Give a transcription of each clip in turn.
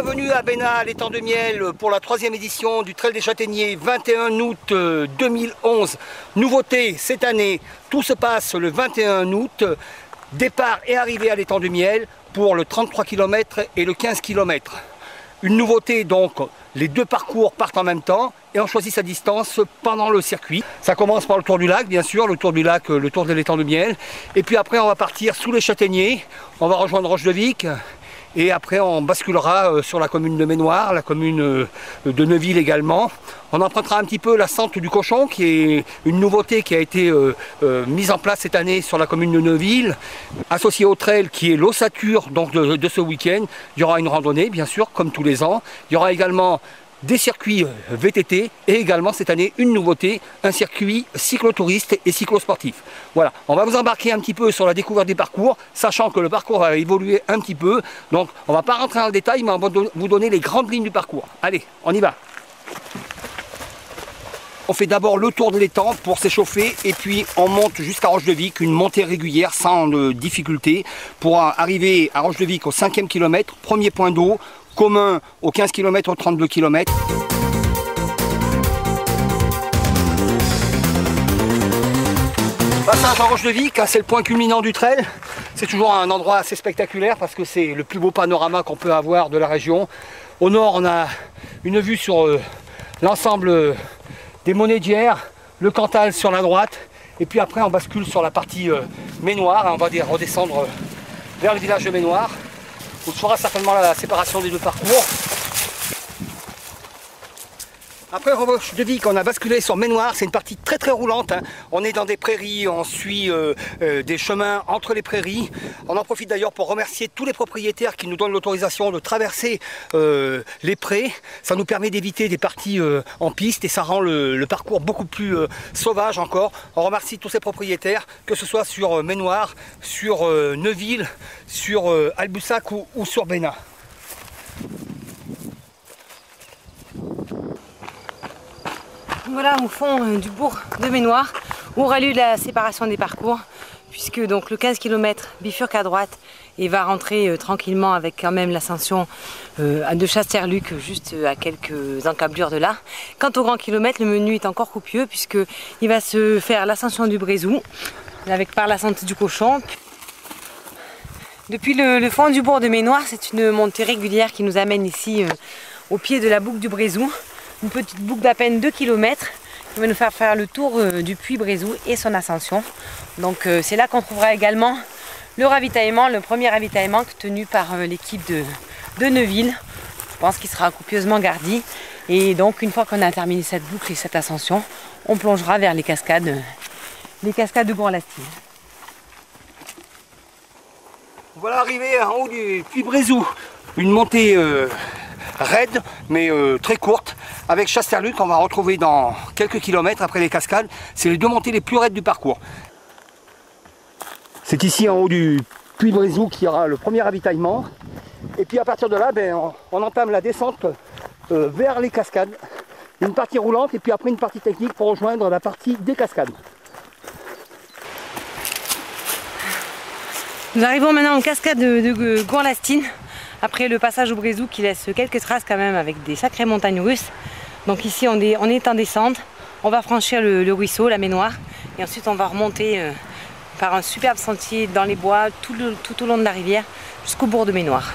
Bienvenue à Bénat, à l'étang de Miel, pour la 3e édition du Trail des Châtaigniers, 21 août 2011. Nouveauté cette année, tout se passe le 21 août. Départ et arrivée à l'étang de Miel pour le 33 km et le 15 km. Une nouveauté donc, les deux parcours partent en même temps et on choisit sa distance pendant le circuit. Ça commence par le tour du lac, bien sûr, le tour du lac, le tour de l'étang de Miel. Et puis après on va partir sous les châtaigniers, on va rejoindre Roche-de-Vic. Et après on basculera sur la commune de Ménoir, la commune de Neuville également. On empruntera un petit peu la sente du cochon, qui est une nouveauté qui a été mise en place cette année sur la commune de Neuville. Associé au trail qui est l'ossature donc de ce week-end, il y aura une randonnée bien sûr comme tous les ans. Il y aura également des circuits VTT et également cette année une nouveauté, un circuit cyclotouriste et cyclosportif. Voilà, on va vous embarquer un petit peu sur la découverte des parcours, sachant que le parcours va évoluer un petit peu. Donc on ne va pas rentrer dans le détail, mais on va vous donner les grandes lignes du parcours. Allez, on y va. On fait d'abord le tour de l'étang pour s'échauffer et puis on monte jusqu'à Roche-de-Vic, une montée régulière sans difficulté pour arriver à Roche-de-Vic au 5e kilomètre, premier point d'eau, commun au 15 km, au 32 km. Passage à Roche-de-Vic, c'est le point culminant du trail. C'est toujours un endroit assez spectaculaire parce que c'est le plus beau panorama qu'on peut avoir de la région. Au nord, on a une vue sur l'ensemble des Monédières, le Cantal sur la droite. Et puis après, on bascule sur la partie Ménoir. On va redescendre vers le village de Ménoir, où se fera certainement la séparation des deux parcours. Après Roche-de-Vic, on a basculé sur Ménoir, c'est une partie très très roulante. Hein. On est dans des prairies, on suit des chemins entre les prairies. On en profite d'ailleurs pour remercier tous les propriétaires qui nous donnent l'autorisation de traverser les prés. Ça nous permet d'éviter des parties en piste et ça rend le parcours beaucoup plus sauvage encore. On remercie tous ces propriétaires, que ce soit sur Ménoir, sur Neuville, sur Albussac ou sur Bénat. Voilà au fond du bourg de Ménoir où aura lieu la séparation des parcours, puisque donc le 15 km bifurque à droite et va rentrer tranquillement avec quand même l'ascension de Chasterluc juste à quelques encablures de là. Quant au grand kilomètre, le menu est encore copieux puisqu'il va se faire l'ascension du Brézou avec par la sente du cochon. Depuis le fond du bourg de Ménoir, c'est une montée régulière qui nous amène ici au pied de la boucle du Brézou. Une petite boucle d'à peine 2 km qui va nous faire le tour du puits Brézou et son ascension. Donc c'est là qu'on trouvera également le ravitaillement, le premier ravitaillement tenu par l'équipe de Neuville. Je pense qu'il sera copieusement gardi. Et donc une fois qu'on a terminé cette boucle et cette ascension, on plongera vers les cascades de Gourlastine. Voilà arrivé en haut du puits Brézou, une montée raide mais très courte avec Chasterluc qu'on va retrouver dans quelques kilomètres après les cascades. C'est les deux montées les plus raides du parcours. C'est ici en haut du puits Brézou qu'il y aura le premier ravitaillement et puis à partir de là on entame la descente vers les cascades, une partie roulante et puis après une partie technique pour rejoindre la partie des cascades. Nous arrivons maintenant aux cascades de Gourlastine. Après le passage au Brézou qui laisse quelques traces quand même avec des sacrées montagnes russes. Donc ici on est en descente, on va franchir le ruisseau, la Ménoire, et ensuite on va remonter par un superbe sentier dans les bois tout au long de la rivière jusqu'au bourg de Ménoir.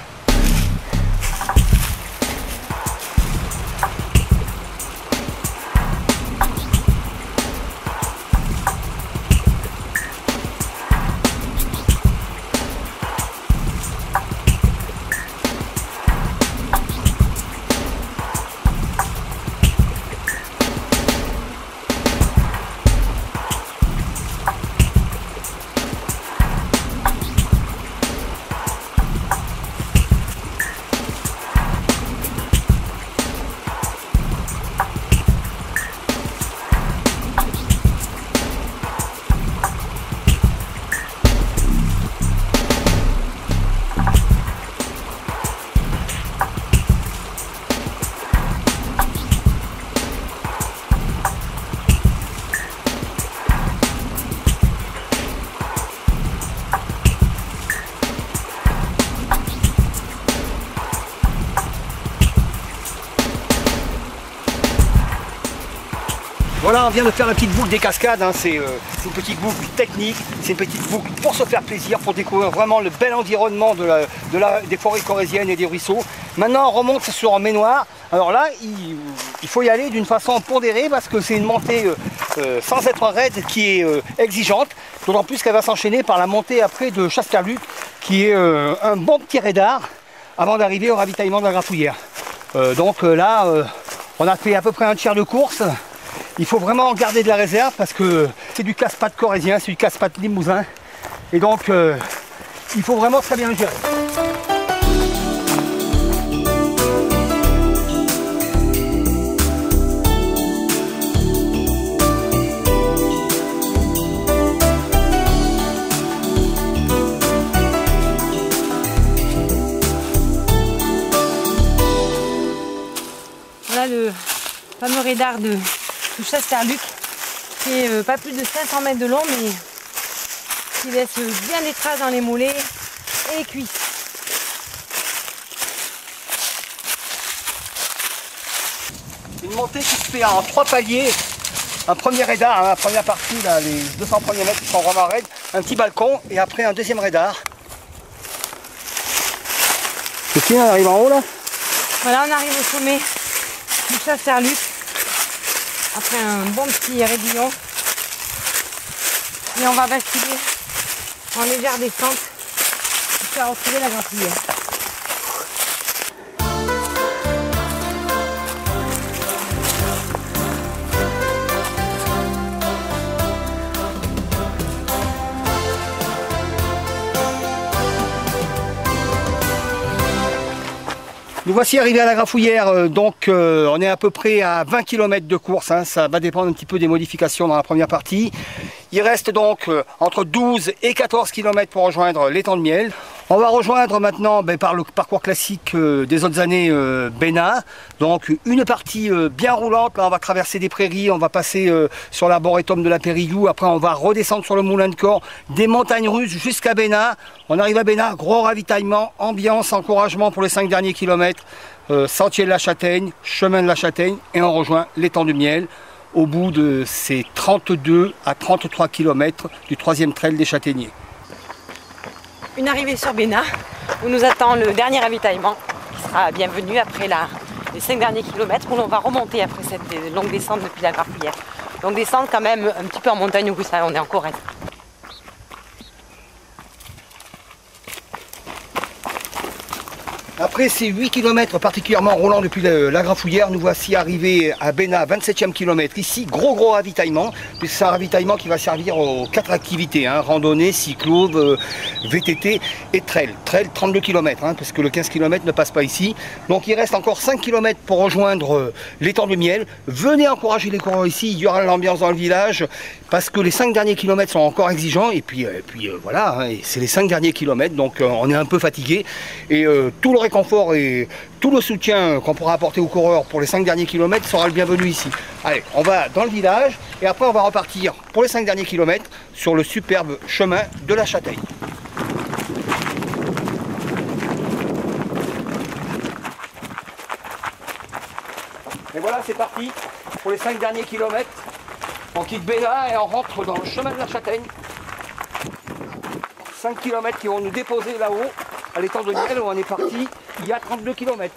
Voilà, on vient de faire la petite boucle des cascades, hein. C'est une petite boucle technique, c'est une petite boucle pour se faire plaisir, pour découvrir vraiment le bel environnement des forêts corréziennes et des ruisseaux. Maintenant on remonte sur Ménoir. Alors là, il faut y aller d'une façon pondérée parce que c'est une montée sans être raide qui est exigeante, d'autant plus qu'elle va s'enchaîner par la montée après de Chasterluc qui est un bon petit raidard avant d'arriver au ravitaillement de la Grafouillère. Donc là, on a fait à peu près un tiers de course. Il faut vraiment garder de la réserve parce que c'est du casse-pattes corrézien, c'est du casse-pattes limousin. Et donc, il faut vraiment très bien le gérer. Voilà le fameux raidard de Chasterluc qui est pas plus de 500 mètres de long mais qui laisse bien des traces dans les mollets et les cuisses. Une montée qui se fait en 3 paliers. Un premier raidard, hein, la première partie, là, les 200 premiers mètres qui sont vraiment raides, un petit balcon et après un deuxième raidard. Et puis on arrive en haut là. Voilà, on arrive au sommet du Chasterluc. Après un bon petit raidillon. Et on va basculer en légère descente jusqu'à retrouver la Grafouillère. Nous voici arrivés à la Grafouillère, donc on est à peu près à 20 km de course, hein, ça va dépendre un petit peu des modifications dans la première partie. Il reste donc entre 12 et 14 km pour rejoindre l'étang de Miel. On va rejoindre maintenant par le parcours classique des autres années Bénat. Donc une partie bien roulante, là on va traverser des prairies, on va passer sur l'arboretum de la Périgueux, après on va redescendre sur le moulin de Cor, des montagnes russes jusqu'à Bénat. On arrive à Bénat, gros ravitaillement, ambiance, encouragement pour les 5 derniers kilomètres, sentier de la Châtaigne, chemin de la Châtaigne et on rejoint l'étang de Miel au bout de ces 32 à 33 km du 3e trail des Châtaigniers. Une arrivée sur Bénat où nous attend le dernier ravitaillement qui sera bienvenu après les 5 derniers kilomètres où l'on va remonter après cette longue descente depuis la Grafouillère. Donc descendre quand même un petit peu en montagne où ça on est en Corrèze. Après ces 8 km particulièrement roulants depuis la Grafouillère, nous voici arrivés à Bénat, 27e kilomètre. Ici, gros ravitaillement, puisque c'est un ravitaillement qui va servir aux 4 activités, hein, randonnée, cyclo, VTT et trail. Trail 32 km, hein, parce que le 15 km ne passe pas ici. Donc il reste encore 5 km pour rejoindre l'étang de Miel. Venez encourager les coureurs ici, il y aura l'ambiance dans le village, parce que les 5 derniers kilomètres sont encore exigeants. Et puis voilà, hein, c'est les 5 derniers kilomètres, donc on est un peu fatigué. Et tout le réconfort et tout le soutien qu'on pourra apporter aux coureurs pour les 5 derniers kilomètres sera le bienvenu ici. Allez, on va dans le village et après on va repartir pour les 5 derniers kilomètres sur le superbe chemin de la Châtaigne. Et voilà, c'est parti pour les 5 derniers kilomètres. On quitte Bénat et on rentre dans le chemin de la Châtaigne. 5 km qui vont nous déposer là-haut à l'étang de Miel où on est parti il y a 32 km.